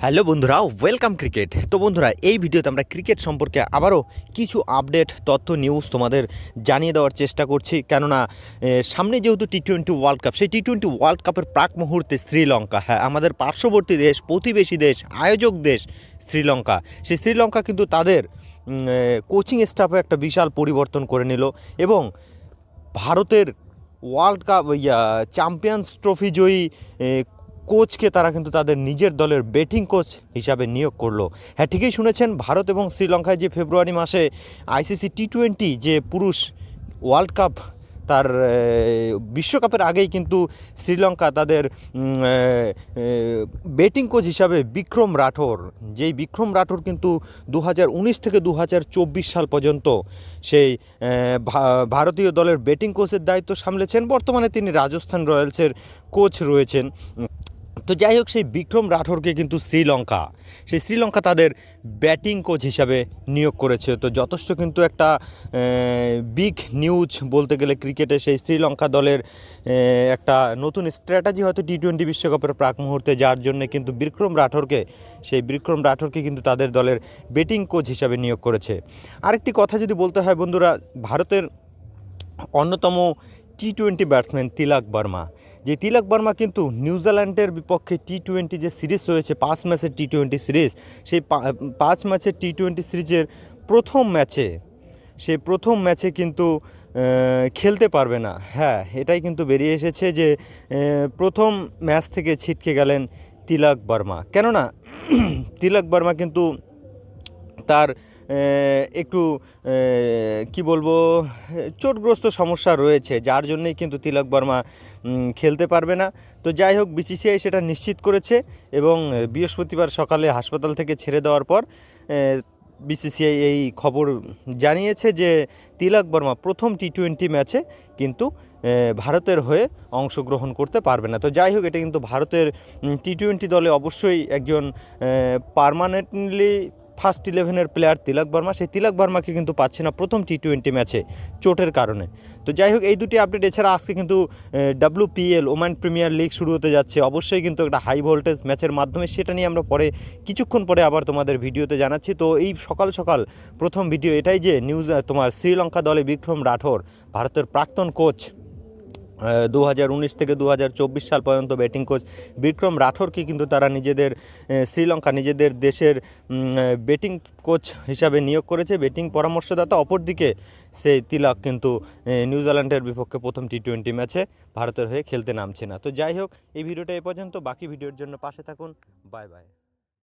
Hello বন্ধুরা, welcome cricket. তো বন্ধুরা, এই ভিডিওতে আমরা ক্রিকেট সম্পর্কে আবারও কিছু আপডেট তথ্য নিউজ তোমাদের জানিয়ে দেওয়ার চেষ্টা করছি। কেননা সামনে যেহেতু টি-20 ওয়ার্ল্ড কাপ, সেই টি-20 ওয়ার্ল্ড কাপের প্রাক মুহূর্তে শ্রীলঙ্কা, হ্যাঁ আমাদের পার্শ্ববর্তী দেশ, প্রতিবেশী দেশ, আয়োজক দেশ শ্রীলঙ্কা, সেই শ্রীলঙ্কা কিন্তু তাদের কোচিং স্টাফে একটা বিশাল পরিবর্তন করে নিল এবং ভারতের ওয়ার্ল্ড কাপ চ্যাম্পিয়ন্স ট্রফি জয়ী কোচকে তারা কিন্তু তাদের নিজের দলের ব্যাটিং কোচ হিসাবে নিয়োগ করলো। হ্যাঁ, ঠিকই শুনেছেন, ভারত এবং শ্রীলঙ্কায় যে ফেব্রুয়ারি মাসে আইসিসি টি-20 যে পুরুষ ওয়ার্ল্ড কাপ, তার বিশ্বকাপের আগেই কিন্তু শ্রীলঙ্কা তাদের ব্যাটিং কোচ হিসাবে বিক্রম রাঠোর, যেই বিক্রম রাঠোর কিন্তু 2019 থেকে 2024 সাল পর্যন্ত সেই ভারতীয় দলের ব্যাটিং কোচের দায়িত্ব সামলেছেন। বর্তমানে তিনি রাজস্থান রয়্যালসের কোচ রয়েছেন। তো যাই হোক, সেই বিক্রম রাঠোরকে কিন্তু শ্রীলঙ্কা তাদের ব্যাটিং কোচ হিসাবে নিয়োগ করেছে। তো যথেষ্ট কিন্তু একটা বিগ নিউজ বলতে গেলে ক্রিকেটে, সেই শ্রীলঙ্কা দলের একটা নতুন স্ট্র্যাটেজি হয়তো টি-20 বিশ্বকাপের প্রাক মুহূর্তে, যার জন্য কিন্তু বিক্রম রাঠোরকে কিন্তু তাদের দলের ব্যাটিং কোচ হিসাবে নিয়োগ করেছে। আরেকটি কথা যদি বলতে হয় বন্ধুরা, ভারতের অন্যতম টি-20 ব্যাটসম্যান তিলক বর্মা কিন্তু নিউজিল্যান্ডের বিপক্ষে টি-20 যে সিরিজ রয়েছে, 5 ম্যাচের টি-20 সিরিজ, সেই 5 ম্যাচের টি-20 সিরিজের প্রথম ম্যাচে কিন্তু খেলতে পারবে না। হ্যাঁ, এটাই কিন্তু বেরিয়ে এসেছে যে প্রথম ম্যাচ থেকে ছিটকে গেলেন তিলক বর্মা। কেননা তিলক বর্মা কিন্তু তার একটু কি বলবো, চোটগ্রস্ত সমস্যা রয়েছে, যার জন্যই কিন্তু তিলক বর্মা খেলতে পারবে না। তো যাই হোক, বিসিসিআই সেটা নিশ্চিত করেছে এবং বৃহস্পতিবার সকালে হাসপাতাল থেকে ছেড়ে দেওয়ার পর বিসিসিআই এই খবর জানিয়েছে যে তিলক বর্মা প্রথম টি-20 ম্যাচে কিন্তু ভারতের হয়ে অংশগ্রহণ করতে পারবে না। তো যাই হোক, এটা কিন্তু ভারতের টি-20 দলে অবশ্যই একজন পার্মানেন্টলি ফার্স্ট 11-এর প্লেয়ার তিলক বর্মা, সেই তিলক বর্মাকে কিন্তু পাচ্ছে না প্রথম টি-20 ম্যাচে চোটের কারণে। তো যাই হোক, এই দুটি আপডেট। এছাড়া আজকে কিন্তু WPL ওম্যান প্রিমিয়ার লিগ শুরু হতে যাচ্ছে, অবশ্যই কিন্তু একটা হাই ভোল্টেজ ম্যাচের মাধ্যমে, সেটা নিয়ে আমরা কিছুক্ষণ পরে আবার তোমাদের ভিডিওতে জানাচ্ছি। তো এই সকাল প্রথম ভিডিও এটাই যে নিউজ, তোমার শ্রীলঙ্কা দলে বিক্রম রাঠোর, ভারতের প্রাক্তন কোচ, 2019 থেকে 2024 সাল পর্যন্ত ব্যাটিং কোচ বিক্রম রাঠোরকে কিন্তু তারা নিজেদের দেশের ব্যাটিং কোচ হিসাবে নিয়োগ করেছে, ব্যাটিং পরামর্শদাতা। অপরদিকে সেই তিলক কিন্তু নিউজিল্যান্ডের বিপক্ষে প্রথম টি-20 ম্যাচে ভারতের হয়ে খেলতে নামছে না। তো যাই হোক, এই ভিডিওটা এ পর্যন্ত, বাকি ভিডিওর জন্য পাশে থাকুন। Bye bye.